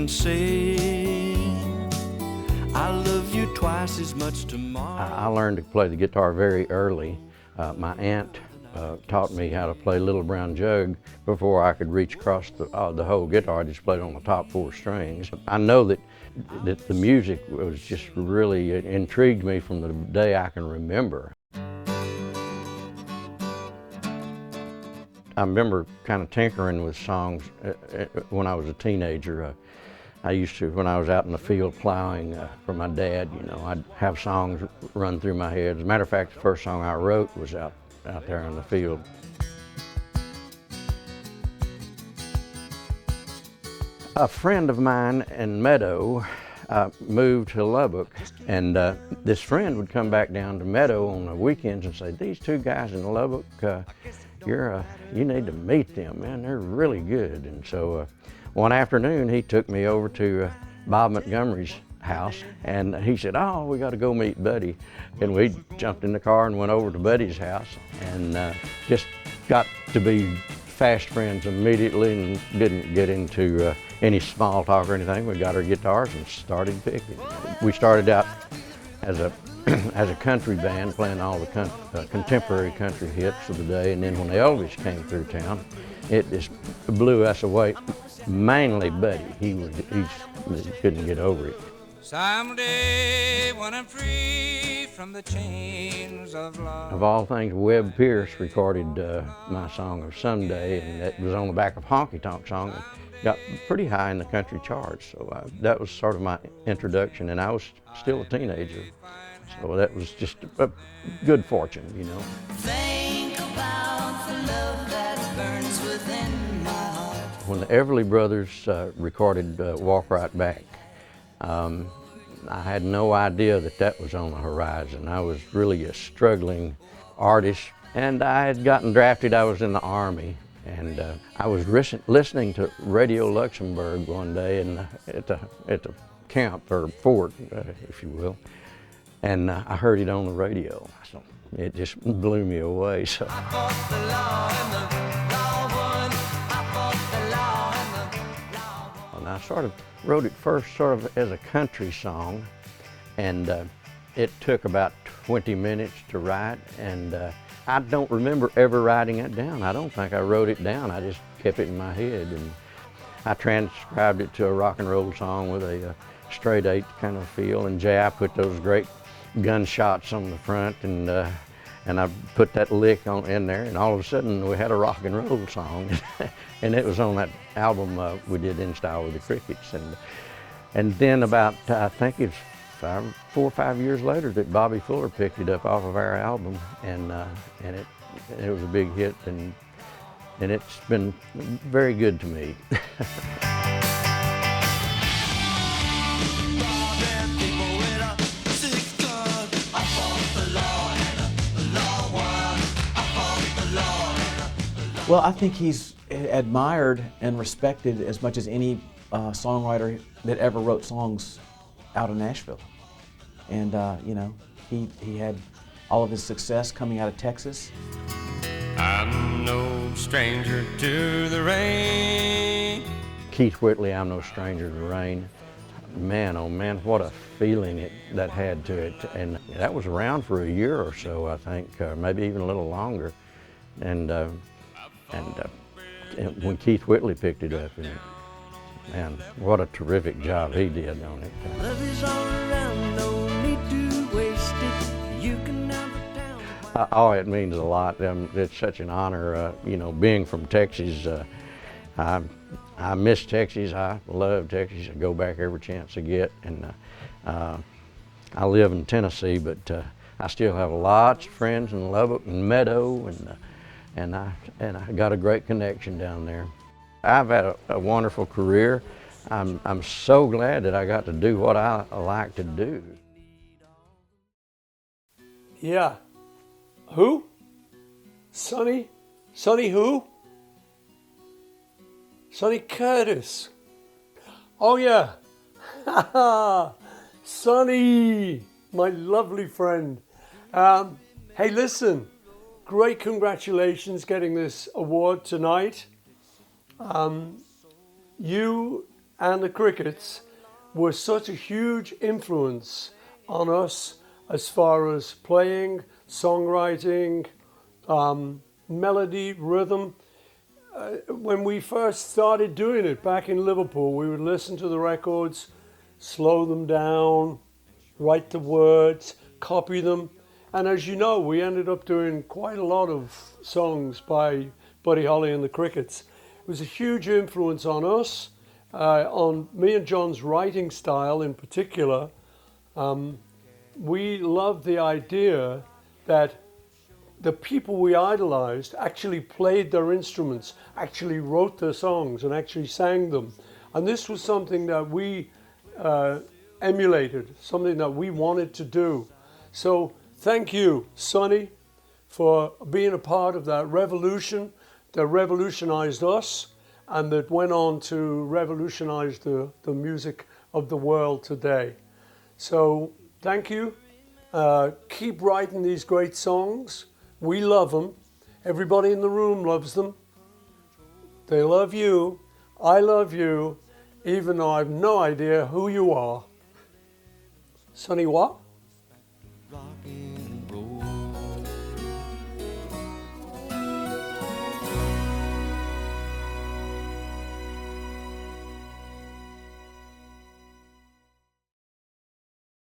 and sing, I love you twice as much tomorrow. I learned to play the guitar very early. My aunt taught me how to play Little Brown Jug before I could reach across the whole guitar. I just played on the top 4 strings. I know that the music was just really intrigued me from the day I can remember. I remember kind of tinkering with songs when I was a teenager. I used to, when I was out in the field plowing for my dad, you know, I'd have songs run through my head. As a matter of fact, the first song I wrote was out there in the field. A friend of mine in Meadow moved to Lubbock, and this friend would come back down to Meadow on the weekends and say, "These 2 guys in Lubbock, you need to meet them, man. They're really good." And so one afternoon he took me over to Bob Montgomery's house, and he said, "Oh, we got to go meet Buddy." And we jumped in the car and went over to Buddy's house, and just got to be fast friends immediately, and didn't get into any small talk or anything. We got our guitars and started picking. We started out as a as a country band, playing all the contemporary country hits of the day, and then when Elvis came through town, it just blew us away. Mainly Buddy. He couldn't get over it. Someday when I'm free from the chains of love. Of all things, Webb Pierce recorded my song of Someday, and it was on the back of Honky Tonk Song, and got pretty high in the country charts. So that was sort of my introduction, and I was still a teenager. So that was just a good fortune, you know. Think about the love that burns within my heart. When the Everly Brothers recorded Walk Right Back, I had no idea that was on the horizon. I was really a struggling artist, and I had gotten drafted. I was in the Army, and I was listening to Radio Luxembourg one day at the camp, or fort, if you will, and I heard it on the radio. So it just blew me away. So. I fought the law and the law won. I fought the law and the law won. And I sort of wrote it first sort of as a country song, and it took about 20 minutes to write, and I don't remember ever writing it down. I don't think I wrote it down. I just kept it in my head, and I transcribed it to a rock and roll song with a straight 8 kind of feel, and I put those great gunshots on the front, and I put that lick in there, and all of a sudden we had a rock and roll song. And it was on that album we did In Style with the Crickets. And then about, I think it's 4 or 5 years later, that Bobby Fuller picked it up off of our album, and it was a big hit, and it's been very good to me. Well, I think he's admired and respected as much as any songwriter that ever wrote songs out of Nashville. And you know, he had all of his success coming out of Texas. I'm no stranger to the rain. Keith Whitley, I'm No Stranger to the Rain. Man, oh man, what a feeling that had to it. And that was around for a year or so, I think, maybe even a little longer. And when Keith Whitley picked it up, and man, what a terrific job he did on it. Love is all around, no need to waste it. You can have it down. Oh, it means a lot. It's such an honor, you know, being from Texas. I miss Texas. I love Texas. I go back every chance I get. And I live in Tennessee, but I still have lots of friends in Lubbock and Meadow, and I got a great connection down there. I've had a wonderful career. I'm so glad that I got to do what I like to do. Yeah. Who? Sonny? Sonny who? Sonny Curtis. Oh yeah. Sonny, my lovely friend. Hey, listen. Great congratulations getting this award tonight. You and the Crickets were such a huge influence on us as far as playing, songwriting, melody, rhythm. When we first started doing it back in Liverpool, we would listen to the records, slow them down, write the words, copy them. And as you know, we ended up doing quite a lot of songs by Buddy Holly and the Crickets. It was a huge influence on us, on me and John's writing style in particular. We loved the idea that the people we idolized actually played their instruments, actually wrote their songs, and actually sang them. And this was something that we emulated, something that we wanted to do. So thank you, Sonny, for being a part of that revolution that revolutionized us and that went on to revolutionize the music of the world today. So thank you. Keep writing these great songs. We love them. Everybody in the room loves them. They love you. I love you, even though I have no idea who you are. Sonny what?